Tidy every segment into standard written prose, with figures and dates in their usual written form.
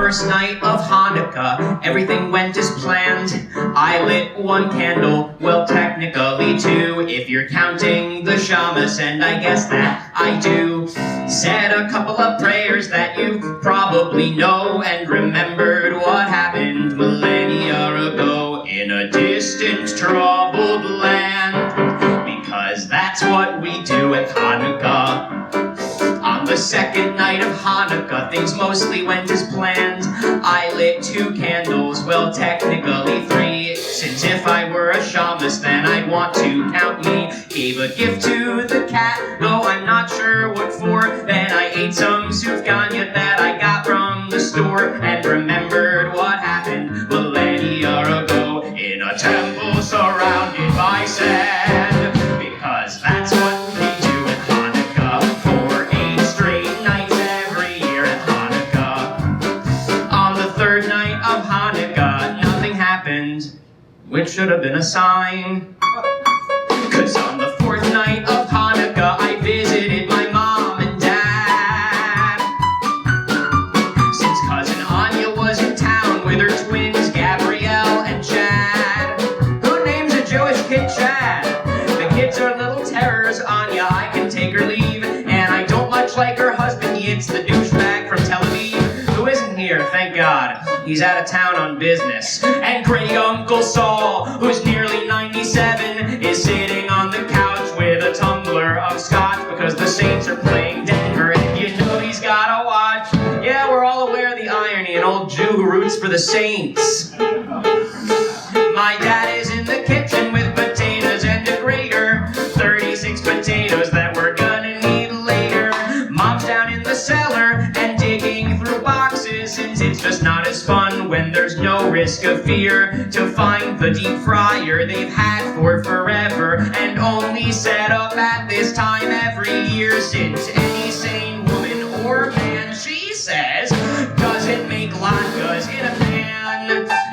first night of Hanukkah, everything went as planned. I lit one candle, well technically two, if you're counting the shamas, and I guess that I do. Said a couple of prayers that you probably know, and remembered what happened millennia ago in a distant, troubled land. Because that's what we do at Hanukkah. On the second night of Hanukkah, things mostly went as planned. I lit 2 candles, well technically 3, since if I were a shamus then I'd want to count me. Gave a gift to the cat, though I'm not sure what for. Then I ate some sufganya that I got from the store, and remembered what happened millennia ago in a temple surrounded by sand. Because that's what we do at Hanukkah, for 8 straight nights every year at Hanukkah. On the 3rd night of Hanukkah, nothing happened, which should have been a sign. 'Cause on the 4th night of Hanukkah, I visited my mom and dad. Since cousin Anya was in town with her twins, Gabrielle and Chad. Who names a Jewish kid Chad? The kids are little terrors, Anya, I can take or leave. And I don't much like her husband, it's the douchebag from Tel Aviv, who isn't here, thank God. He's out of town on business. And great Uncle Saul, who's nearly 97, is sitting on the couch with a tumbler of scotch because the Saints are playing Denver, and you know he's gotta watch. Yeah, we're all aware of the irony, an old Jew who roots for the Saints. My dad is in the kitchen with potatoes and a grater, 36 potatoes that we're gonna need later. Mom's down in the cellar and digging through boxes, since it's just not as fun when there's no risk of fear to find the deep fryer they've had for forever, and only set up at this time every year, since any sane woman or man, she says, doesn't make latkes in a pan.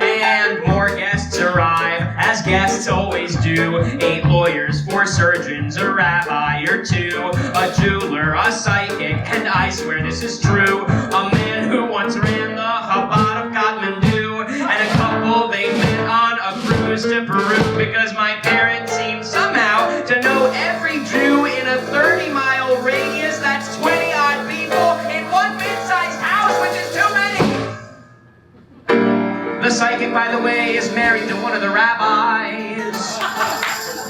And more guests arrive, as guests always do. 8 lawyers, 4 surgeons, a rabbi or 2, a jeweler, a psychic, and I swear this is true, a man who once ran the Chabad of Kathmandu, and a couple they met on a cruise to Peru, because my parents seem somehow to know every Jew in a 30-mile radius. That's 20-odd people in one mid-sized house, which is too many. The psychic, by the way, is married to one of the rabbis.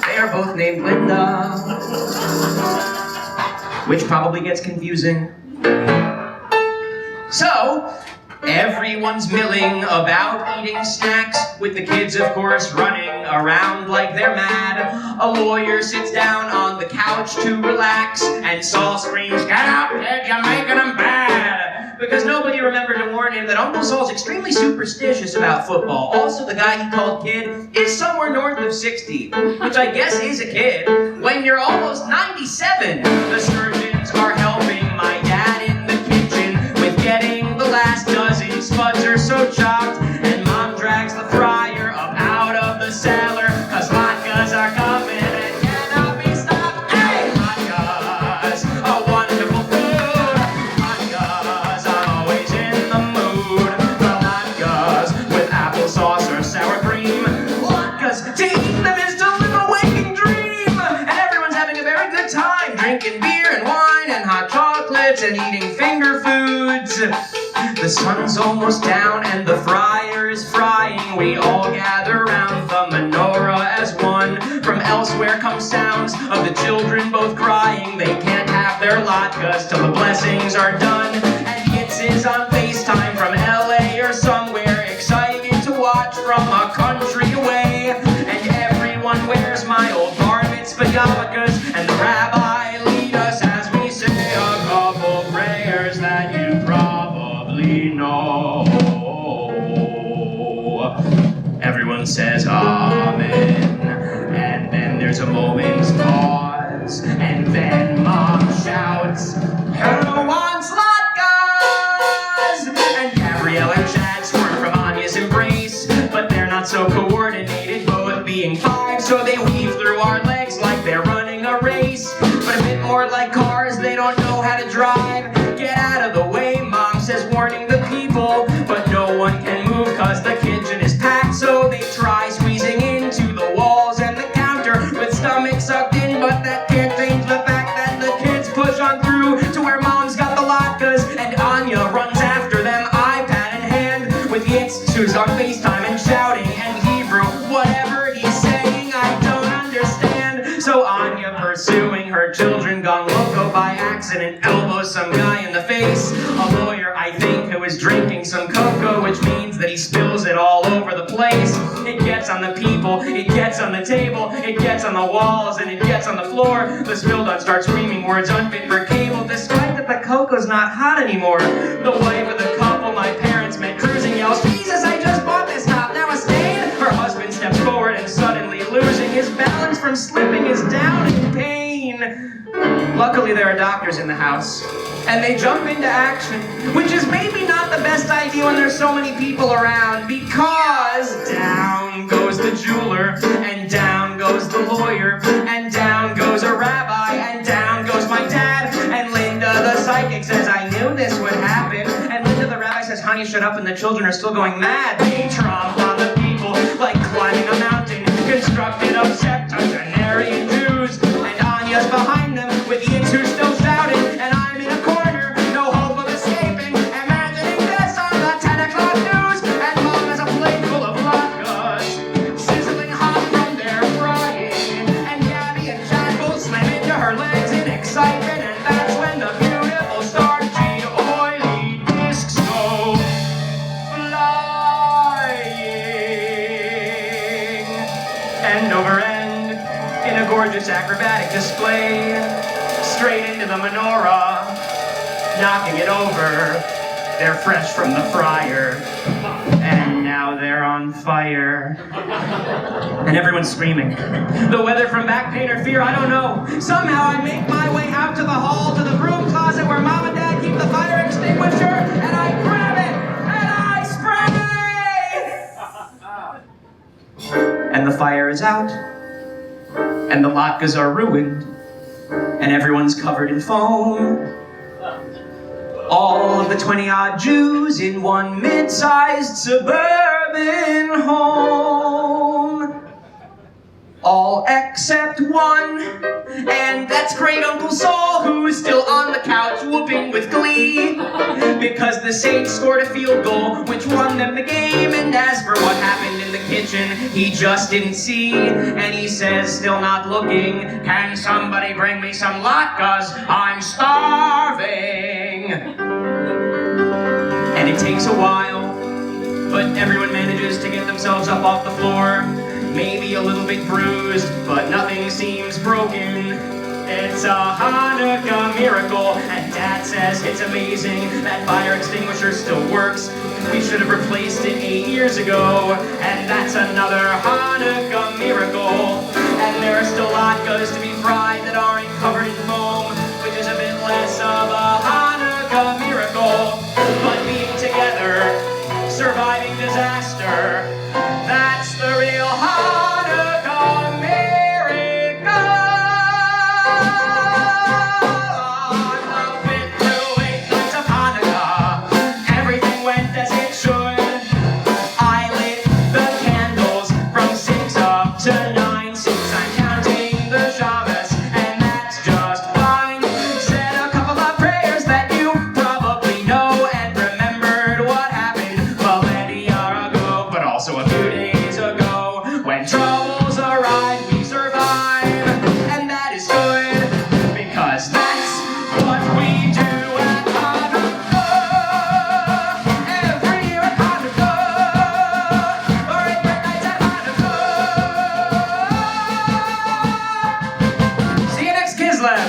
They are both named Linda, which probably gets confusing. So, everyone's milling about eating snacks, with the kids, of course, running around like they're mad. A lawyer sits down on the couch to relax, and Saul screams, "Get up, kid, you're making them bad!" Because nobody remembered to warn him that Uncle Saul's extremely superstitious about football. Also, the guy he called kid is somewhere north of 60, which I guess is a kid, when you're almost 97. The surgeons are helping my dad in the kitchen with getting the last dozen spuds are so chopped, and Mom drags the fryer up out of the cellar, 'cause latkes are coming and cannot be stopped. Hey, latkes, a wonderful food. Latkes, I'm always in the mood. The latkes with applesauce or sour cream. Latkes, to eat them is to live a waking dream. And everyone's having a very good time, drinking beer and wine and hot chocolates and eating finger foods. The sun's almost down and the fryer is frying. We all gather round the menorah as one. From elsewhere come sounds of the children both crying. They can't have their latkes till the blessings are done. And Yitz is on FaceTime from LA or somewhere, excited to watch from a country away. And everyone wears my old bar mitzvah yarmulkes, and the rabbi lead us as we say a couple prayers that you probably know. Everyone says amen, and then there's a moment's pause, and then Mom shouts, "Who wants latkes?" And Gabrielle and Chad squirt from Anya's embrace, but they're not so coordinated, both being 5, so they weave through our legs like they're running a race. But a bit more like cars, they don't know how to drive. Get out of the way, Mom says, warning the people, but one can move cause the kitchen is packed. So they try squeezing into the walls and the counter with stomachs sucked in, but that can't change the fact that the kids push on through to where mom's got the latkes, and Anya runs after them, iPad in hand, with the institutes on FaceTime and shouting in Hebrew, whatever he's saying I don't understand. So Anya, pursuing her children gone loco by accident, elbows some guy in the face, a lawyer I think, who is drinking some cocoa, which means that he spills it all over the place. It gets on the people, it gets on the table, it gets on the walls, and it gets on the floor. The spilled on starts screaming words unfit for cable, despite that the cocoa's not hot anymore. The wife of the couple my parents met cruising yells, Jesus, I just bought this top, now a stain? Her husband steps forward and suddenly losing his balance from slipping is down in pain. Luckily there are doctors in the house, and they jump into action, which is maybe not the best idea when there's so many people around, because down goes the jeweler, and down goes the lawyer, and down goes a rabbi, and down goes my dad, and Linda the psychic says, I knew this would happen, and Linda the rabbi says, honey, shut up, and the children are still going mad. They tromp on the people like climbing a mountain, constructed of septuagenarian Jews, and Anya's behind them with the who's still shouting, and I'm in a corner, no hope of escaping, imagining this on the 10 o'clock news, and mom has a plate full of latkes, sizzling hot from their frying, and Gabby and Jack both slam into her legs in excitement, and that's when the beautiful starchy oily discs go flying, end over end, in a gorgeous acrobatic display, straight into the menorah, knocking it over. They're fresh from the fryer, and now they're on fire. And everyone's screaming. The weather from back pain or fear, I don't know. Somehow I make my way out to the hall, to the broom closet where mom and dad keep the fire extinguisher, and I grab it, and I spray! And the fire is out, and the latkes are ruined, and everyone's covered in foam. All of the 20-odd Jews in one mid-sized suburban home. All except one, and that's great Uncle Saul, who's still on the couch whooping with glee, because the Saints scored a field goal, which won them the game, and as for what happened in the kitchen, he just didn't see, and he says, still not looking, can somebody bring me some latkes? I'm starving. And it takes a while, but everyone manages to get themselves up off the floor, maybe a little bit bruised, but nothing seems broken. It's a Hanukkah miracle, and Dad says it's amazing that fire extinguisher still works. We should have replaced it 8 years ago, and that's another Hanukkah miracle. And there are still latkes to be fried that aren't covered in foam, which is a bit less of a Hanukkah miracle. But being together, surviving disaster, that's the real Hanukkah miracle. On the 5th to 8th nights of Hanukkah, everything went as it should. I lit the candles from 6 up to 9, since I'm counting the Shabbos, and that's just fine. Said a couple of prayers that you probably know, and remembered what happened millennia ago, but also a few days ago, when troubles arise, we survive, and that is good, because that's what we do at Hanukkah. Every year at Hanukkah, or 8 nights at Hanukkah. See you next Kislev.